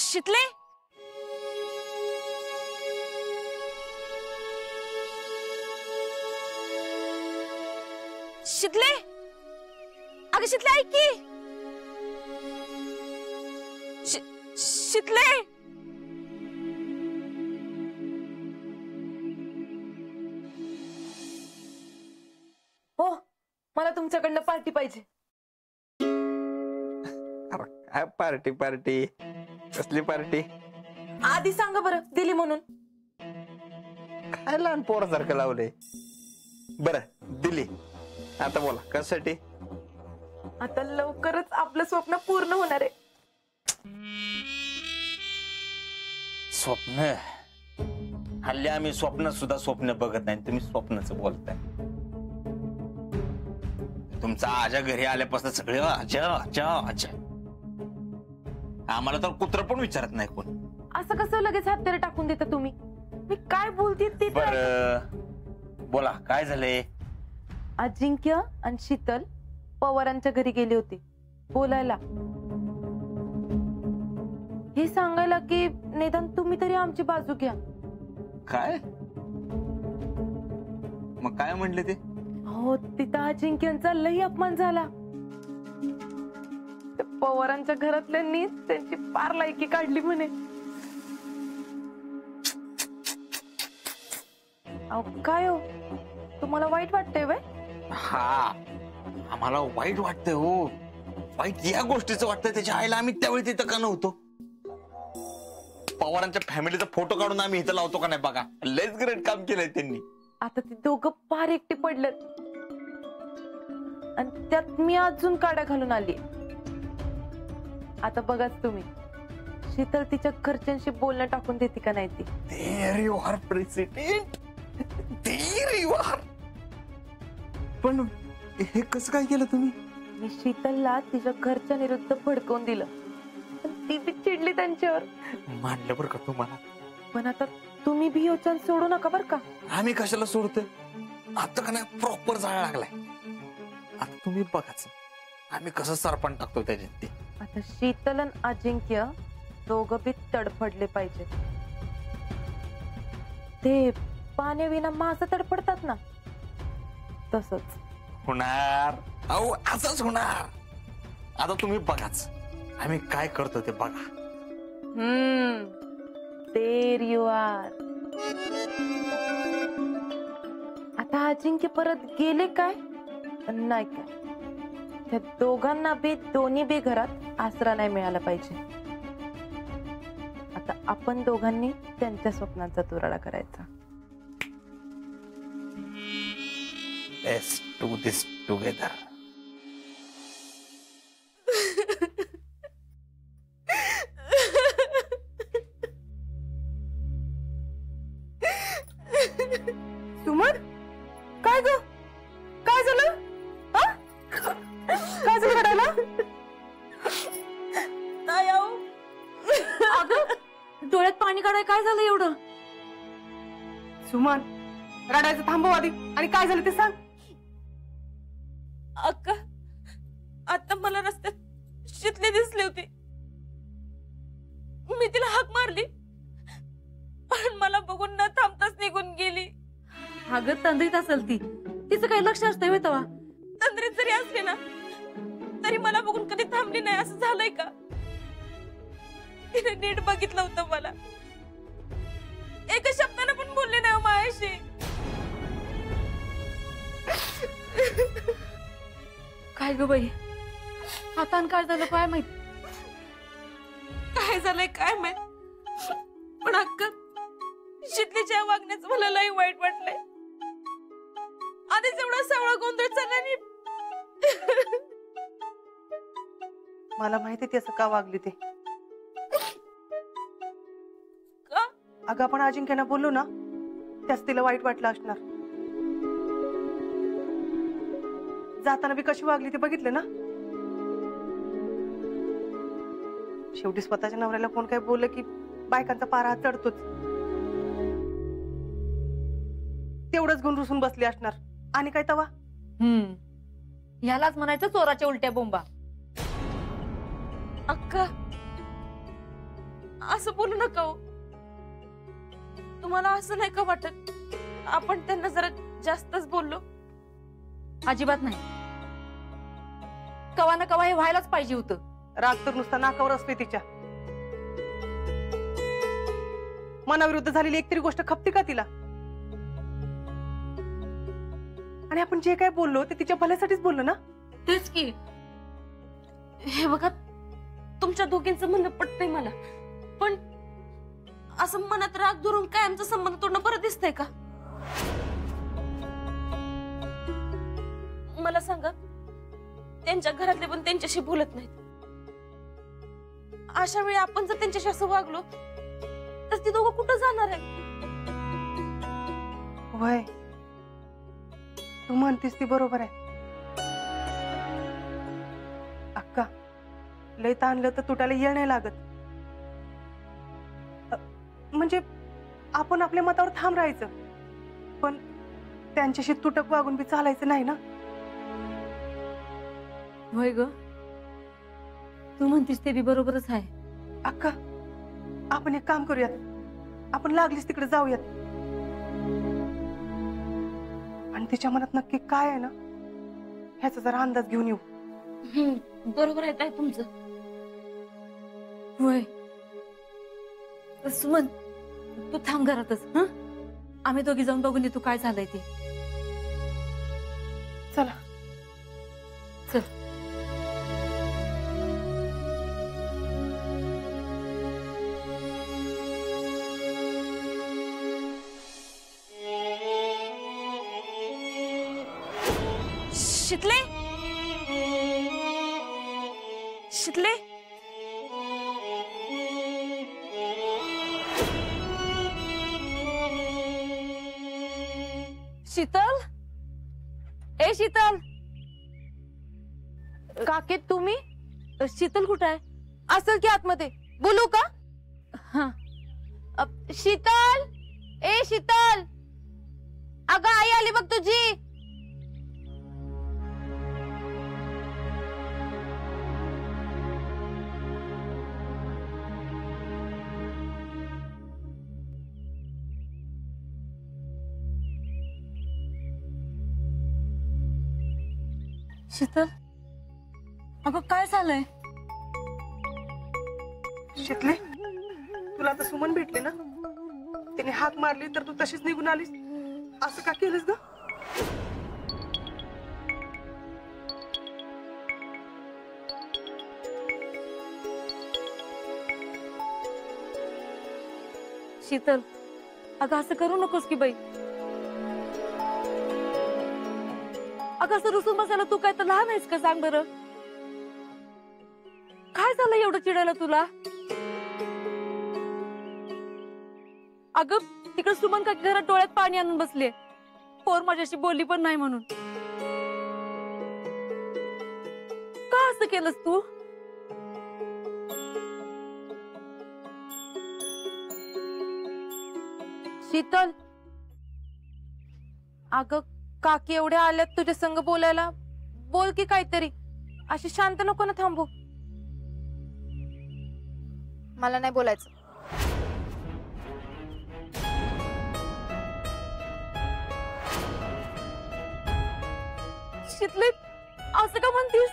शितले शितले अगं शितले ऐक की शितले हो मला तुमच्याकडनं पार्टी पाहिजे. काय पार्टी पार्टी कसली पार्टी आधी सांगा बरं दिली म्हणून. काय लहान पोरासारखं लावलंय. बरं दिली आता बोला कशासाठी. आता लवकरच आपलं स्वप्न पूर्ण होणार आहे. स्वप्न हल्ली आम्ही स्वप्न सुद्धा स्वप्न बघत नाही तुम्ही स्वप्नच बोलताय. तुमचा आजा घरी आल्यापासून सगळे आजा आजा आजा आम्हाला तर कुत्र पण विचारत नाही कोण. असं कसं लगेच हात टाकून देता तुम्ही. मी काय बोलते ते बोला काय झालंय. अजिंक्य आणि शीतल पवारांच्या घरी गेले होते बोलायला. हे सांगायला की निदान तुम्ही तरी आमची बाजू घ्या. काय मग काय म्हणले ते. हो तिथं अजिंक्यांचा लई अपमान झाला. पवारांच्या घरातल्यांनी त्यांची पार लायकी काढली म्हणे. काय हो तुम्हाला वाईट वाटतंय वय. हा आम्हाला वाईट वाटतंय हो. वाईट या गोष्टीचं वाटतंय त्याच्या आईला आम्ही त्यावेळी तिथं का नव्हतो. पवारांच्या फॅमिलीचा फोटो काढून आम्ही इथं लावतो का नाही बघा. लयच ग्रेट काम केलंय त्यांनी. आता ते दोघं फार एकटे पडलेत आणि त्यात मी अजून काड्या घालून आली. आता बघाच तुम्ही शीतल तिच्या घरच्यांशी बोलणं टाकून देते का नाही ती. There you are, President. There you are. पण हे कसं काय केलं तुम्ही. मी शीतलला तिच्या घरच्या विरुद्ध भडकवून दिलं. ती बी चिडली त्यांच्यावर. मानलं बरं का तुम्हाला. पण आता तुम्ही भी योचन सोडू नका बरं का. आम्ही कशाला सोडतोय. आता का नाही प्रॉपर जाळ लागलाय. आता तुम्ही बघाच आम्ही कसं सरपण टाकतो त्याच्यात. ते आता शीतल आणि अजिंक्य दोघं बी तडफडले पाहिजे. ते पाण्याविना मासे तडफडतात ना तसंच होणार. अहो असंच होणार. आता तुम्ही बघाच आम्ही काय करतो ते बघा. There you are. आता अजिंक्य परत गेले काय नाही काय. त्या दोघांना बी दोन्ही बी घरात आसरा नाही मिळाला पाहिजे. आता आपण दोघांनी त्यांच्या स्वप्नांचा तुराडा करायचा. Let's do this together. Suman काय ग काय झालं. काय झालं रडायला. डोळ्यात पाणी काढाय काय झालं एवढं. सुमन रडायचं थांबव आधी आणि काय झालं ते सांग. अक्का आता मला रस्त्यात शितले दिसले होते. मी तिला हाक मारली पण मला बघून न थांबताच निघून गेली. अगं तंद्रीत असेल ती. तिचं काही लक्ष असतंय तेव्हा. तंद्रीत जरी असले ना तरी मला बघून कधी थांबली नाही असं झालंय का. तिने नीट बघितलं होतं मला. एका शब्दाने पण बोलले नाही माझ्याशी. काय ग बाई आता काय झालं काय माहित. काय झालंय काय माहित पण अक्का शितलीच्या वागण्याचं मला लई वाईट वाटलंय. आधीच एवढा सगळा गोंधळ चालला. मला माहिती ती असं का वागली ते. अगं आपण अजिंक्यना बोललो ना त्याच तिला वाईट वाटलं असणार. जाताना बी कशी वागली ते बघितलं ना. शेवटी स्वतःच्या नवऱ्याला कोण काय बोललं की बायकांचा पारा चढतोच. तेवढंच गुण रुसून बसली असणार. आणि काय तवा. ह्यालाच म्हणायचं चोराच्या उलट्या बोंबा. अक्का असं बोलू नका हो. तुम्हाला असं नाही का वाटत आपण त्यांना जरा जास्तच बोललो? अजिबात नाही. कवा ना कवा हे व्हायलाच पाहिजे होतं. राग तर नुसता नाकावर असते तिच्या. मनाविरुद्ध झालेली एकतरी गोष्ट खपते का तिला? आणि आपण जे काय बोललो ते तिच्या भल्यासाठीच बोललो ना. तेच की. हे बघा, तुमच्या दोघींचं म्हणणं पटतंय मला, पण असं मनात राग धरून कायमचा संबंध तोडणं बरं दिसतंय का? मला सांगा, त्यांच्या घरातले पण त्यांच्याशी बोलत नाहीत. अशा वेळी आपण जर त्यांच्याशी असं वागलो तर ती दोघं कुठं जाणार आहे? वय, तू म्हणतीस ती बरोबर आहे. अक्का, लय ताणलं तर तुटायला येळ नाही लागत. म्हणजे आपण आपल्या मतावर ठाम राहायचं, पण त्यांच्याशी तुटक वागून बी चालायचं नाही ना. होय ग, तू म्हणतीस ते बी बरोबरच आहे. अक्का, आपण एक काम करूयात, आपण लागलीच तिकडे जाऊयात आणि तिच्या मनात नक्की काय आहे ना ह्याचा जरा अंदाज घेऊन येऊ. बरोबर आहे ताई तुमचं. होय सुमन, तू थांब घरातच. हं, आम्ही दोघी जाऊन बघून येतो काय झालंय ते. चला. चल. शितले, शितले, शीतल, ए शीतल. काके तुम्ही? शीतल कुठं आहे? असेल की आतमध्ये. बोलू का? हा. शीतल, ए शीतल, अगं आई आली बघ तुझी. शीतल, अगं काय झालंय? शितले, तुला आता सुमन भेटले ना, तिने हाक मारली तर तू तशीच निघून आलीस. असं का केलंस ग? शीतल, अगं असं करू नकोस की बाई. अगं असं रुसून बसायला तू काय तर लहान आहेस का? सांग बरं, काय झालं एवढं चिडायला तुला? अगं तिकडे सुमन का घरात डोळ्यात पाणी आणून बसले, पोर माझ्याशी बोलली पण नाही म्हणून. का असं केलंस तू? शीतल, अगं काकी एवढ्या आल्यात तुझ्या संग बोलायला, बोल की काहीतरी. अशी शांत नको ना थांबू. मला नाही बोलायचं. शितले, असं का म्हणतीस?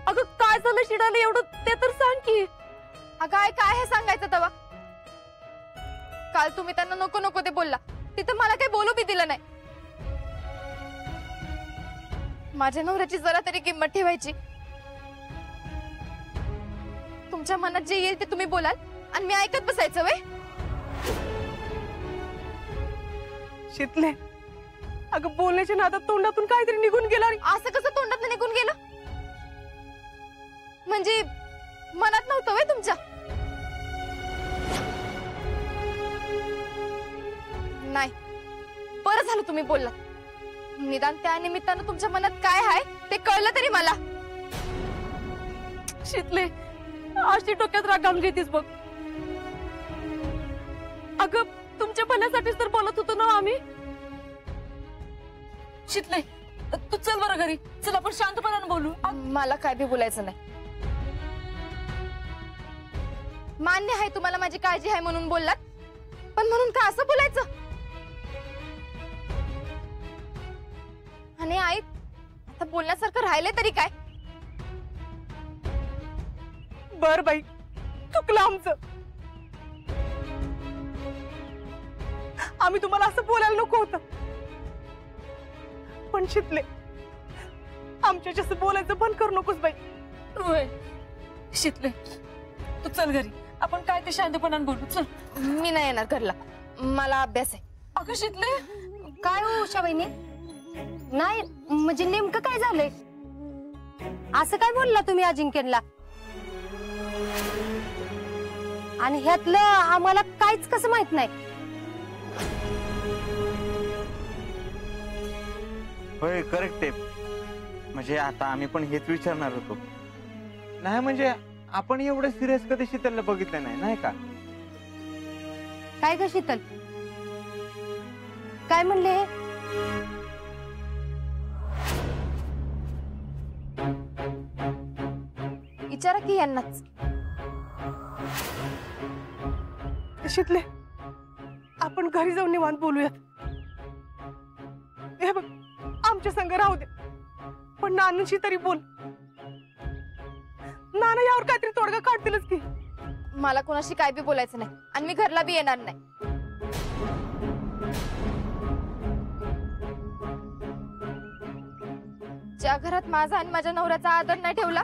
अगं काय झालं चिडायला एवढं ते तर सांग की. अगं आई, काय हे सांगायचं तवा? काल तुम्ही त्यांना नको नको ते बोलला, तिथं मला काही बोलू बी दिलं नाही. माझ्या नवऱ्याची जरा तरी किंमत ठेवायची. तुमच्या मनात जे येईल ते तुम्ही बोलाल आणि मी ऐकत बसायचं वय? शितले, अगं बोलण्याच्या नादात तोंडातून काहीतरी निघून गेला. असं कसं तोंडात निघून गेलं? म्हणजे मनात नव्हतं वय तुमच्या? नाही, बरं झालं तुम्ही बोललात. निदान त्या निमित्तानं तुमच्या मनात काय आहे ते कळलं तरी मला. शितले, अशी डोक्यात राग घालून घेतीस बघ. अगं तुमच्या भल्यासाठीच तर बोलत होतो ना आम्ही. शितले, तू चल बरं घरी. चल आपण शांतपणाने बोलू. मला काय बी बोलायचं नाही. मान्य आहे तुम्हाला माझी काळजी आहे म्हणून बोललात, पण म्हणून का असं बोलायचं? आणि आई आता बोलण्यासारखं राहिलंय तरी काय? बर बाई, चुकलं आमचं. आम्ही तुम्हाला असं बोलायला नको होतं, पण शितले आमच्याशी असं बोलायचं बंद करू नकोस बाई. होय शितले, तू चल घरी, आपण काय ते शांतपणाने बोलू. चल. मी नाही येणार घरला, मला अभ्यास आहे. अगं शितले, काय हो उषा वहिनी? नाही म्हणजे नेमकं काय झालंय? असं काय बोलला तुम्ही अजिंक्यला? आणि ह्यातलं आम्हाला काहीच कसं माहित नाही. होय करेक्ट आहे. म्हणजे आता आम्ही पण हेच विचारणार होतो. नाही म्हणजे आपण एवढं सिरियस कधी शीतलला बघितलं नाही, नाही का? काय ग शीतल, काय म्हणले? विचारा की यांनाच. शितले, आपण घरी जाऊन निवांत बोलूयात. हे बघ, आमच्या संग राहू दे, पण नानांशी तरी बोल. नाना यावर काहीतरी तोडगा काढतीलच की. मला कोणाशी काय बी बोलायचं नाही आणि मी घरला बी येणार नाही. ज्या घरात माझा आणि माझ्या नवऱ्याचा आदर नाही ठेवला,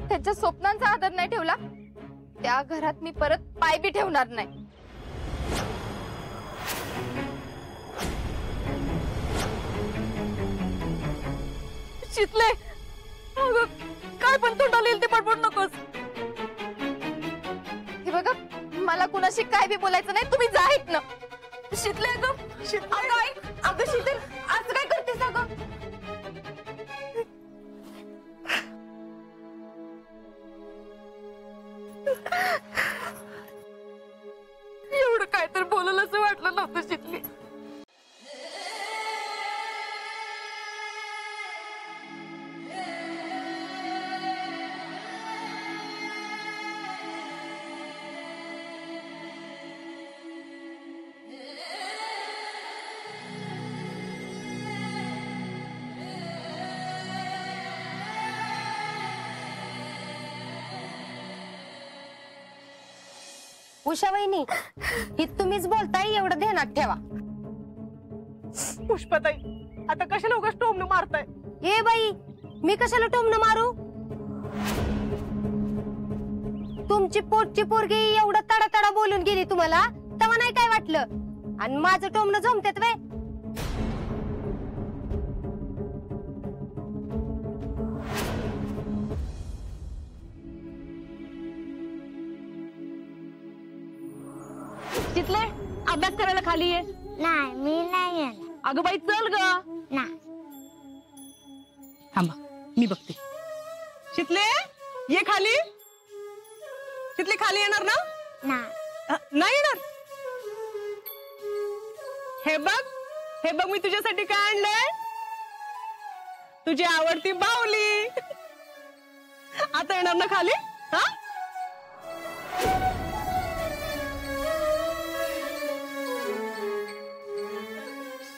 त्यांच्या स्वप्नांचा आदर नाही ठेवला, त्या घरात मी परत पाय बी ठेवणार नाही. शितले, अगं काय पण तोंडाला येईल ते बडबड नकोस. हे बघा, मला कुणाशी काय बी बोलायचं नाही, तुम्ही जा इथनं. शितले, अगं अगं आई, अगं शीतल, असं काय करतेस अगं? एवढं काय तर बोलायला असं वाटलं नव्हतं शितली. उषा वहिनी, ही तुम्हीच बोलताय एवढं ध्यानात ठेवा. पुष्पाताई, आता कशाला उगाच टोमणं मारताय? ए बाई, मी कशाला टोमणं मारू? तुमची पोटची पोरगी एवढं तडा तडा बोलून गेली तुम्हाला, तेव्हा नाही काय वाटलं? आणि माझं टोमणं जमतेत वे? शितले, अभ्यास करायला खाली ये. नाही, मी नाही येणार. अगं बाई चल ग. नाही. थांबा, मी बघते. शितले, ये खाली. शितले, खाली येणार ना? नाही. नाही येणार. हे बघ, हे बघ, मी तुझ्यासाठी काय आणलंय. तुझी आवडती बाहुली. आता येणार ना खाली? हा,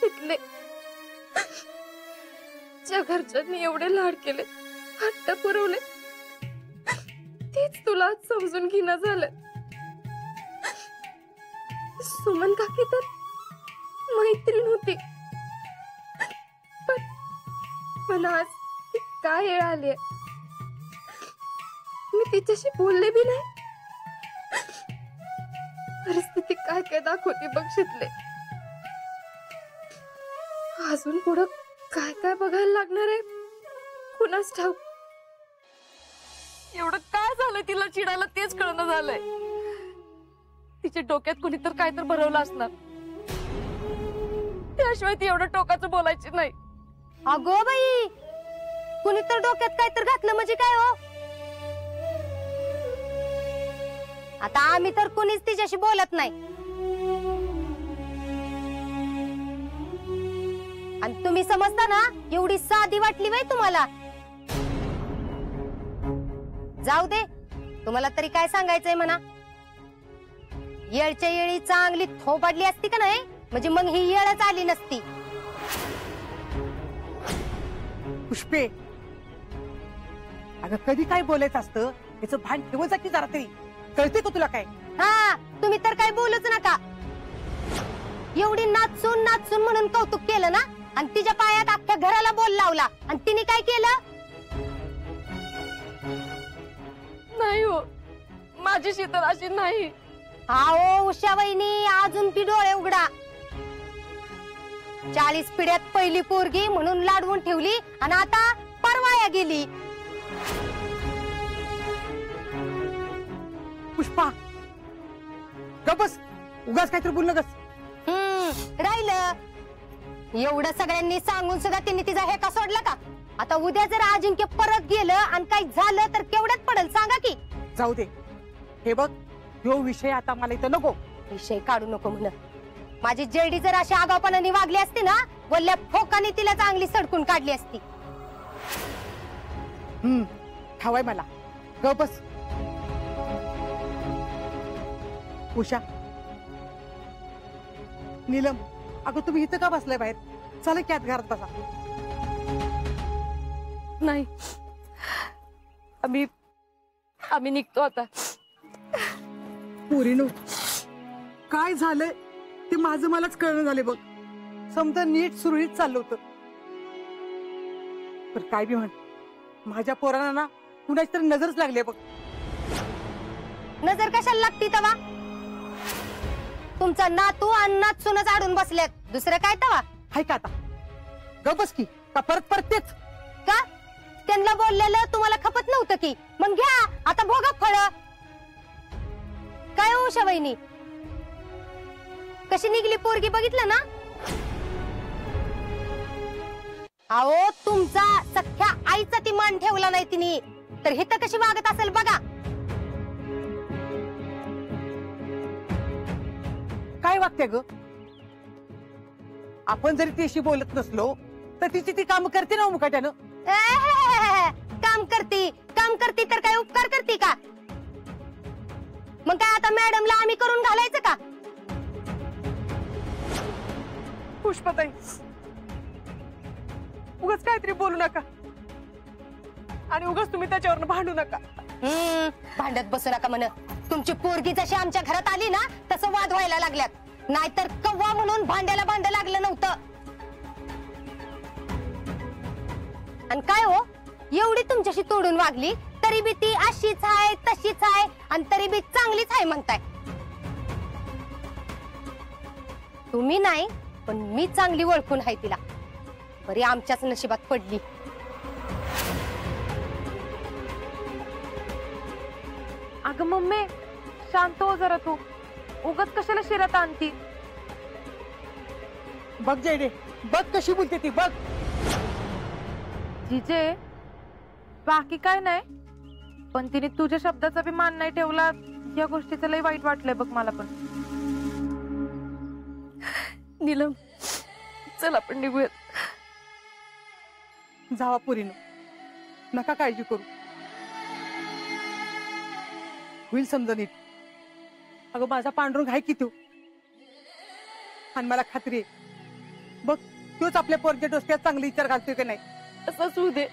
शितले, ज्या घरच्यांनी एवढे लाड केले, हट्ट पुरवले, तेच तुला आज समजून घेणं झालं. सुमन काकी तर मैत्रीण होती, पण आज ती काय वेळ आली, मी तिच्याशी बोलले बी नाही. परिस्थिती काय काय दाखवते बघ शितले. अजून पुढं काय काय बघायला लागणार आहे कुणास ठाऊक. एवढं काय झालंय तिला चिडायला तेच कळणं झालंय. तिच्या डोक्यात कोणी तर काय तर भरवलं असणार, त्याशिवाय ती एवढं टोकाचं बोलायची नाही. अगो बाई, कुणी तर डोक्यात काय तर घातलं म्हणजे काय हो? आता आम्ही तर कुणीच तिच्याशी बोलत नाही. आणि तुम्ही समजता ना, एवढी साधी वाटली बाई तुम्हाला. जाऊ दे, तुम्हाला तरी काय सांगायचंय म्हणा. येळच्या येळी चांगली थोबाडली असती का नाही, म्हणजे मग ही येळच आली नसती. पुष्पे, अगं कधी काय बोलायचं असतं याचं भान ठेवत जा की जरा तरी. कळते का तुला काय? हा, तुम्ही तर काय बोलूच नका. एवढी नाचून नाचून म्हणून कौतुक केलं ना, आणि तिच्या पायात अख्ख्या घराला बोल लावला, आणि तिने काय केलं? नाही हो, माझी शीतल अशी नाही. आओ उषा वहिनी, अजून ती डोळे उघडा. 40 पिढ्यात पहिली पोरगी म्हणून लाडवून ठेवली, आणि आता परवाया गेली. पुष्पा गबस, उगाच काहीतरी बोलू नकस. राहिलं एवढं सगळ्यांनी सांगून सुद्धा तिने तिचा हेका सोडला का? आता उद्या जर अजिंक्य परत गेलं आणि काही झालं तर केवढ्यात पडेल सांगा की. जाऊ दे, हे बघ, ह्यो विषय आता मला इथं नको. विषय काढू नको म्हण. माझी जेडी जर अशी आगावपणाने वागली असती ना, वल्ल्या फोकाने तिला चांगली सडकून काढली असती. ठावाय मला. गबस. उषा, नीलम, अगं तुम्ही इथं का बसलाय बाहेर? चला की आत घरात बसा. नाही, आम्ही निघतो आता. पोरीनो, काय झालंय ते माझं मलाच कळणं झाले बघ. समजा नीट सुरळीत चाललं होतं, पण काय बी म्हण, माझ्या पोरांना ना कुणाची तरी नजरच लागली बघ. नजर कशाला लागती तवा? तुमचा नातू आणि नातसूनच आडून बसल्यात, दुसरं काय तवा? हाय का आता? गबस की का परत परत तेच? का त्यांना बोललेलं तुम्हाला खपत नव्हतं की? मग घ्या आता भोगा फळ. काय हो उषा वहिनी, कशी निघली पोरगी बघितलं ना? अहो तुमचा सख्या आईचा ती मान ठेवला नाही तिने, तर हिथं कशी वागत असेल बघा. काय वागते ग? आपण जरी तिशी बोलत नसलो तर तिची ती काम करते ना मुकाट्यानं. काम करती तर काय उपकार करते का? मग काय आता मॅडमला आम्ही करून घालायचं का? पुष्पाताई, उगाच काहीतरी बोलू नका, आणि उगाच तुम्ही त्याच्यावर भांडू नका. भांडत बसू नका म्हण. तुमची पोरगी जशी आमच्या घरात आली ना, तसं वाद व्हायला लागल्यात. नाहीतर कव्वा म्हणून भांड्याला भांड लागलं नव्हतं. आणि काय हो, एवढी तुमच्याशी तोडून वागली तरी बी ती अशीच आहे तशीच आहे, आणि तरी बी चांगलीच आहे म्हणताय. तुम्ही नाही, पण मी चांगली ओळखून आहे तिला. बरी आमच्याच नशिबात पडली. अगं मम्मी, शांत हो जरा तू. उगाच कशाला शिरत आणती? बघ जयडे, बघ कशी बोलते ती, बघ. जिजे, बाकी काय नाही, पण तिने तुझ्या शब्दाचा बी मान नाही ठेवला, या गोष्टीचं लय वाईट वाटलंय बघ मला पण. नीलम, चल आपण निघूयात. जावा पोरीनो, नका काळजी करू, होईल समजा नीट. अगं माझा पांडुरंग आहे की तो, आणि मला खात्री आहे बघ, तोच आपल्या पोरच्या डोसक्यात चांगले विचार घालतोय की नाही. असंच होऊ दे.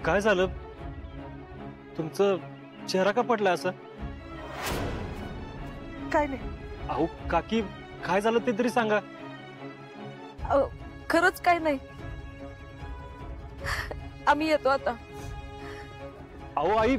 काय झालं? तुमचं चेहरा का पडला असं? काय नाही. अहो काकी, काय झालं ते तरी सांगा. खरंच काय नाही, आम्ही येतो आता. अहो आई,